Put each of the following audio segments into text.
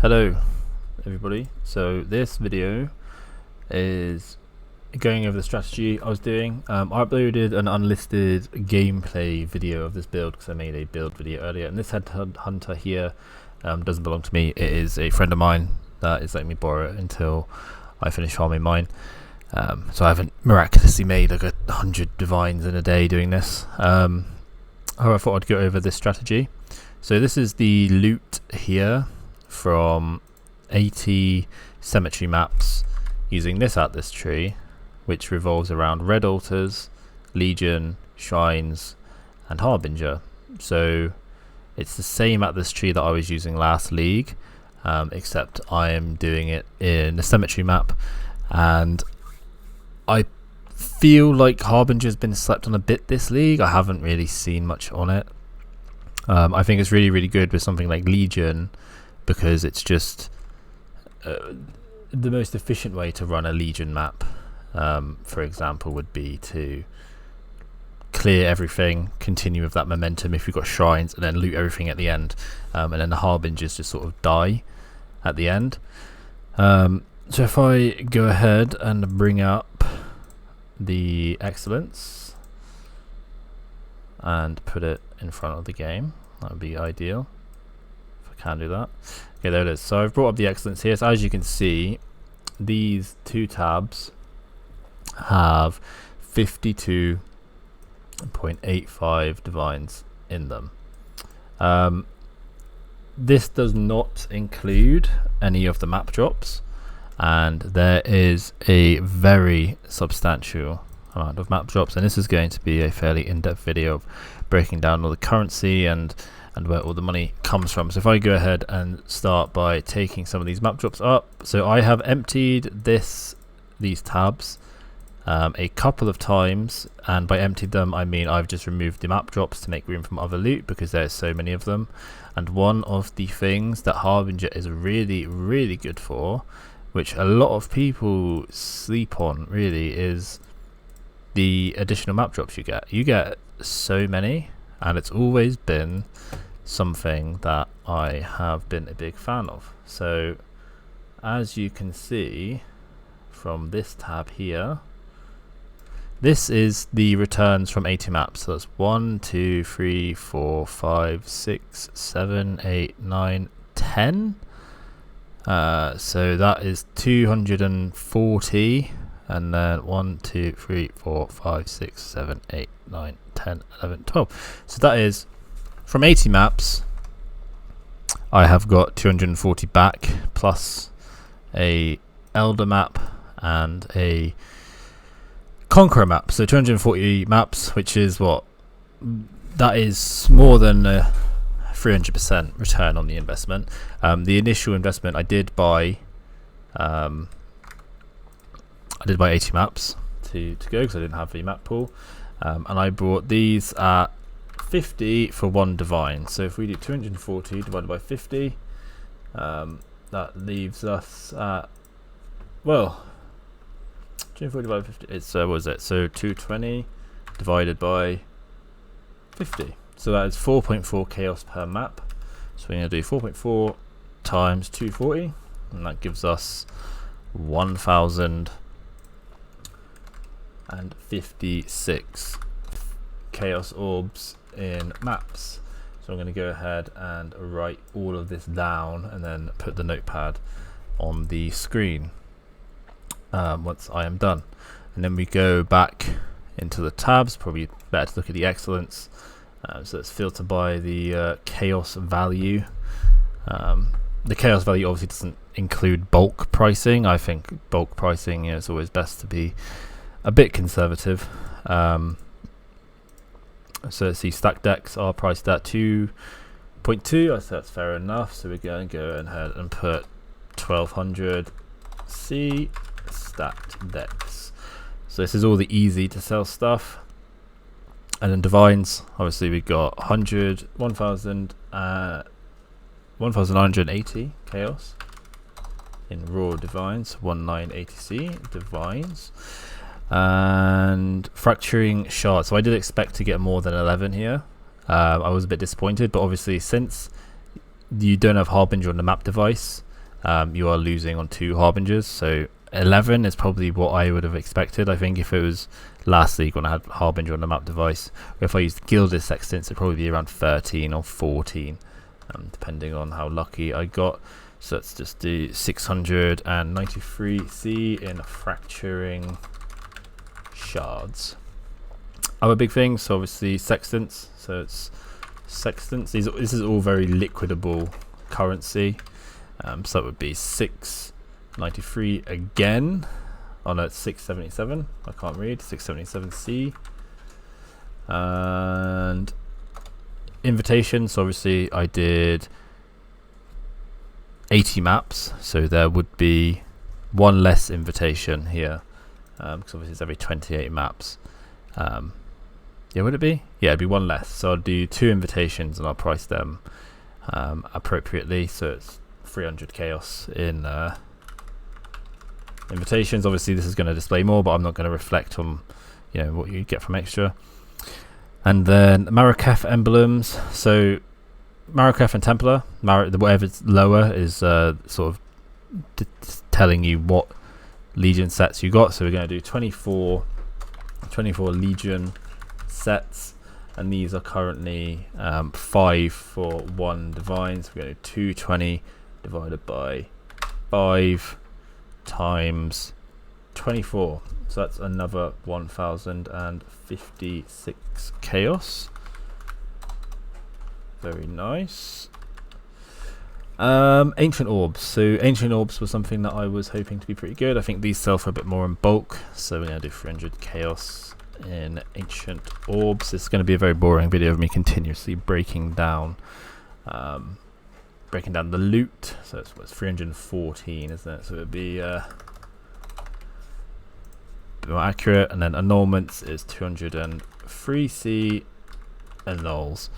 Hello everybody, so this video is going over the strategy I was doing. I uploaded an unlisted gameplay video of this build because I made a build video earlier, and this headhunter here doesn't belong to me. It is a friend of mine that is letting me borrow it until I finish farming mine. So I haven't miraculously made like 100 divines in a day doing this. However, I thought I'd go over this strategy. So this is the loot here from 80 cemetery maps using this Atlas tree, which revolves around red altars, legion, shrines and Harbinger. So it's the same Atlas tree that I was using last league, except I am doing it in a cemetery map, and I feel like Harbinger has been slept on a bit this league. I haven't really seen much on it. I think it's really good with something like Legion, because it's just the most efficient way to run a Legion map. For example, would be to clear everything, continue with that momentum if you've got shrines, and then loot everything at the end, and then the Harbingers just sort of die at the end. So if I go ahead and bring up the excellence and put it in front of the game, that would be ideal. Can do that. Okay, there it is. So I've brought up the excellence here. So as you can see, these two tabs have 52.85 divines in them. This does not include any of the map drops, and there is a very substantial amount of map drops, and this is going to be a fairly in-depth video of breaking down all the currency and where all the money comes from. So if I go ahead and start by taking some of these map drops up, so I have emptied these tabs a couple of times, and by emptied them I mean I've just removed the map drops to make room for other loot because there's so many of them. And one of the things that Harbinger is really good for, which a lot of people sleep on really, is the additional map drops you get. You get so many, and it's always been something that I have been a big fan of. So as you can see from this tab here, this is the returns from 80 maps. So that's 1, 2, 3, 4, 5, 6, 7, 8, 9, 10. So that is 240, and then 1, 2, 3, 4, 5, 6, 7, 8, 9, 10, 11, 12. So that is from 80 maps. I have got 240 back, plus a Elder map and a Conqueror map. So 240 maps, which is what? That is more than a 300% return on the investment. The initial investment I did buy 80 maps to go because I didn't have the map pool, and I bought these at 50 for one divine. So if we do 240 divided by 50, that leaves us at, well, 240 divided by 50, it's what was it, so 220 divided by 50, so that is 4.4 chaos per map. So we're going to do 4.4 times 240, and that gives us 1056 chaos orbs in maps. So I'm going to go ahead and write all of this down and then put the notepad on the screen once I am done. And then we go back into the tabs. Probably better to look at the excellence. So let's filter by the chaos value. The chaos value obviously doesn't include bulk pricing. I think bulk pricing, is always best to be a bit conservative. So let's see, stack decks are priced at 2.2. I say that's fair enough. So we're going to go ahead and put 1200 C stacked decks. So this is all the easy to sell stuff. And then divines, obviously we got 1980 chaos in raw divines, 1980C divines. And fracturing shards, so I did expect to get more than 11 here. I was a bit disappointed, but obviously since you don't have Harbinger on the map device, you are losing on 2 Harbingers. So 11 is probably what I would have expected. I think if it was last league when I had Harbinger on the map device, or if I used Gilded Sextants, it'd probably be around 13 or 14, depending on how lucky I got. So let's just do 693C in fracturing shards. Other big things, so obviously sextants. So it's sextants. This is all very liquidable currency. So it would be 693 again. Oh no, it's 677. I can't read. 677C. And invitations. So obviously I did 80 maps, so there would be 1 less invitation here, because obviously it's every 28 maps. Yeah, would it be? Yeah, it'd be 1 less. So I'll do 2 invitations and I'll price them appropriately. So it's 300 chaos in invitations. Obviously this is going to display more, but I'm not going to reflect on what you get from extra. And then Maraketh emblems. So Maraketh and Templar, whatever's lower is sort of telling you what Legion sets you got. So we're going to do 24 Legion sets, and these are currently 5 for 1 divine. So we're going to do 220 divided by 5 times 24. So that's another 1056 chaos. Very nice. Ancient orbs. So ancient orbs was something that I was hoping to be pretty good. I think these sell for a bit more in bulk, so we're going to do 300 chaos in ancient orbs. It's going to be a very boring video of me continuously breaking down the loot. So it's 314, isn't it? So it would be a bit more accurate. And then annulments is 203C annuls.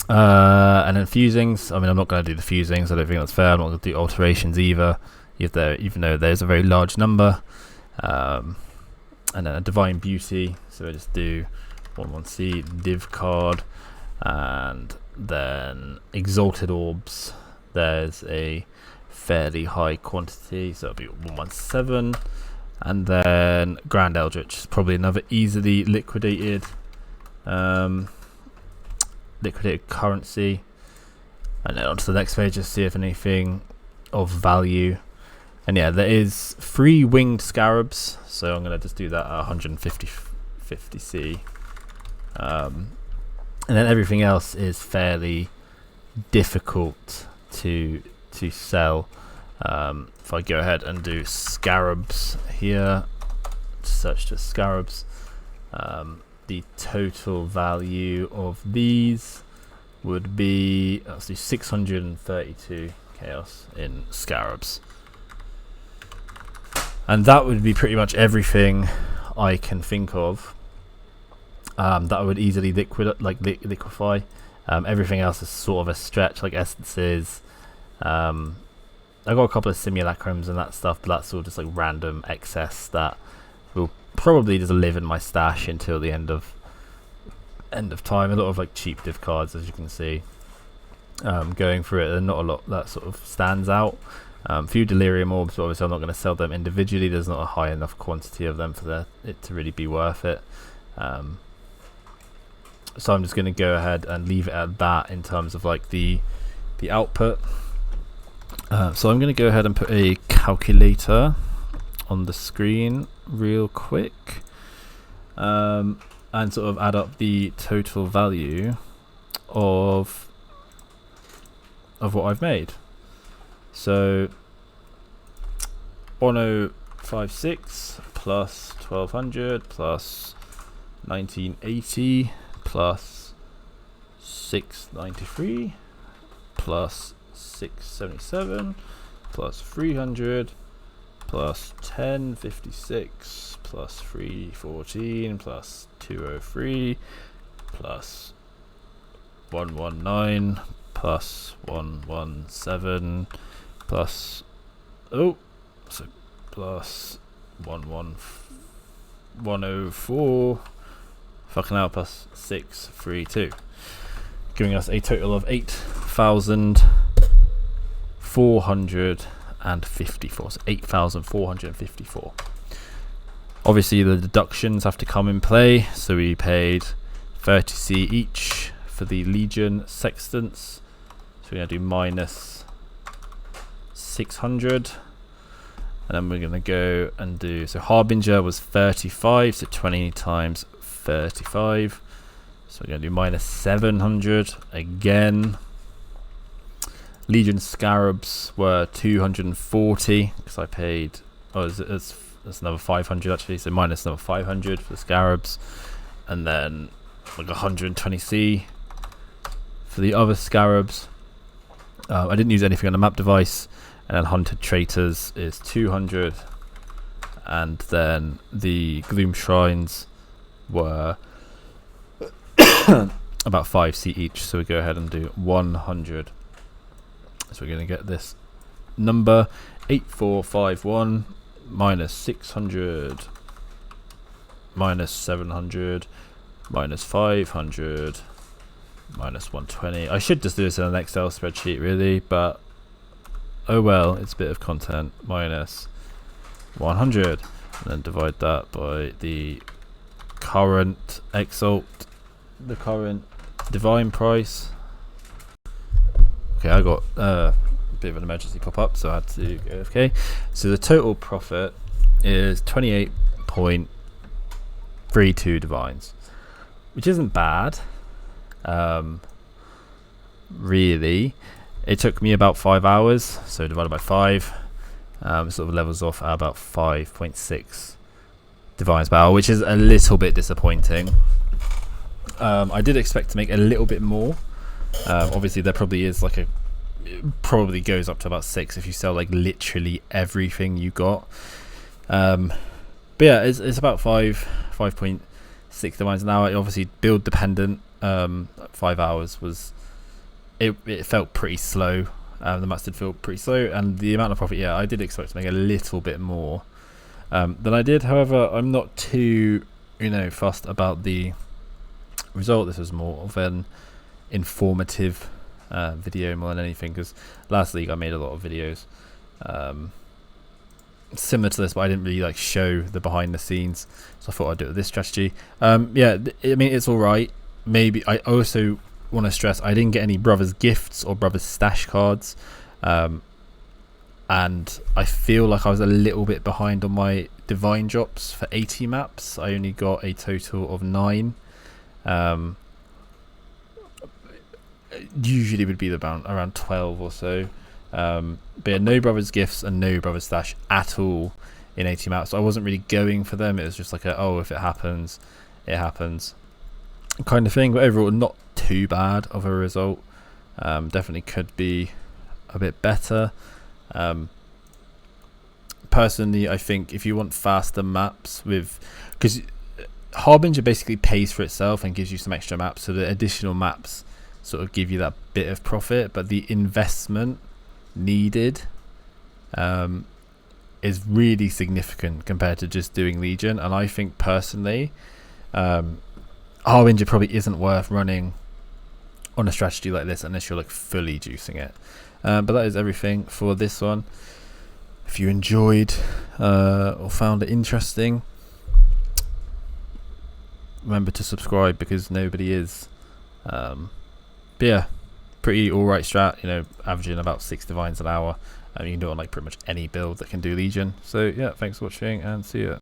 And then fusings. I mean, I'm not going to do the fusings. I don't think that's fair. I'm not going to do alterations either, even though there's a very large number. And then a divine beauty. So I just do 11C div card, and then exalted orbs. There's a fairly high quantity, so it'll be 117. And then Grand Eldritch is probably another easily liquidated currency. And then on to the next page to see if anything of value. And yeah, there is 3 winged scarabs, so I'm going to just do that at 150C. And then everything else is fairly difficult to sell. If I go ahead and do scarabs here, search to scarabs, the total value of these would be, let's do 632 chaos in scarabs. And that would be pretty much everything I can think of that I would easily liquefy. Everything else is sort of a stretch, like essences. I got a couple of simulacrums and that stuff, but that's all just like random excess that will probably just live in my stash until the end of time. A lot of like cheap div cards, as you can see. Going through it, there's not a lot that sort of stands out. Few delirium orbs, but obviously I'm not going to sell them individually. There's not a high enough quantity of them for it to really be worth it. So I'm just going to go ahead and leave it at that in terms of like the output. So I'm going to go ahead and put a calculator on the screen real quick, and sort of add up the total value of what I've made. So 1056 plus 1200 plus 1980 plus 693 plus 677 plus 300 plus 1056 plus 314 plus 203 plus 119 plus 117 plus plus 104 fucking hell, plus 632, giving us a total of 8,400 454, so 8,454. Obviously the deductions have to come in play, so we paid 30c each for the Legion sextants, so we're going to do minus 600, and then we're going to go and do, so Harbinger was 35, so 20 times 35, so we're going to do minus 700 again. Legion scarabs were 240 because I paid, it's another 500 actually, so minus another 500 for the scarabs, and then like 120c for the other scarabs. I didn't use anything on the map device, and then hunted traitors is 200, and then the gloom shrines were about 5c each, so we go ahead and do 100. So we're going to get this number 8451 minus 600 minus 700 minus 500 minus 120. I should just do this in an Excel spreadsheet really, but oh well, it's a bit of content. Minus 100, and then divide that by the current exalt, the current divine price. Okay, I got a bit of an emergency pop up, so I had to go AFK. So the total profit is 28.32 divines, which isn't bad. Really, it took me about 5 hours, so divided by 5, it sort of levels off at about 5.6 divines per hour, which is a little bit disappointing. I did expect to make a little bit more. Obviously there probably is like it probably goes up to about 6 if you sell like literally everything you got, but yeah, it's about 5.6 divines an hour. Obviously build dependent. 5 hours was it felt pretty slow. The mats did feel pretty slow, and the amount of profit, yeah, I did expect to make a little bit more than I did. However, I'm not too fussed about the result. This was more of an informative video more than anything, because last league I made a lot of videos similar to this, but I didn't really like show the behind the scenes, so I thought I'd do it with this strategy. Yeah, I mean, it's alright. Maybe I also want to stress I didn't get any brothers gifts or brothers stash cards, and I feel like I was a little bit behind on my divine drops for 80 maps. I only got a total of 9. Usually would be around 12 or so, but yeah, no brothers gifts and no brothers stash at all in 80 maps. So I wasn't really going for them. It was just like if it happens, it happens kind of thing. But overall, not too bad of a result. Definitely could be a bit better. Personally, I think if you want faster maps because Harbinger basically pays for itself and gives you some extra maps, so the additional maps sort of give you that bit of profit, but the investment needed is really significant compared to just doing Legion. And I think personally Harbinger probably isn't worth running on a strategy like this unless you're like fully juicing it. But that is everything for this one. If you enjoyed or found it interesting, remember to subscribe, because nobody is. But yeah, pretty alright strat, averaging about 6 divines an hour. You can do it on like pretty much any build that can do Legion. So yeah, thanks for watching and see ya.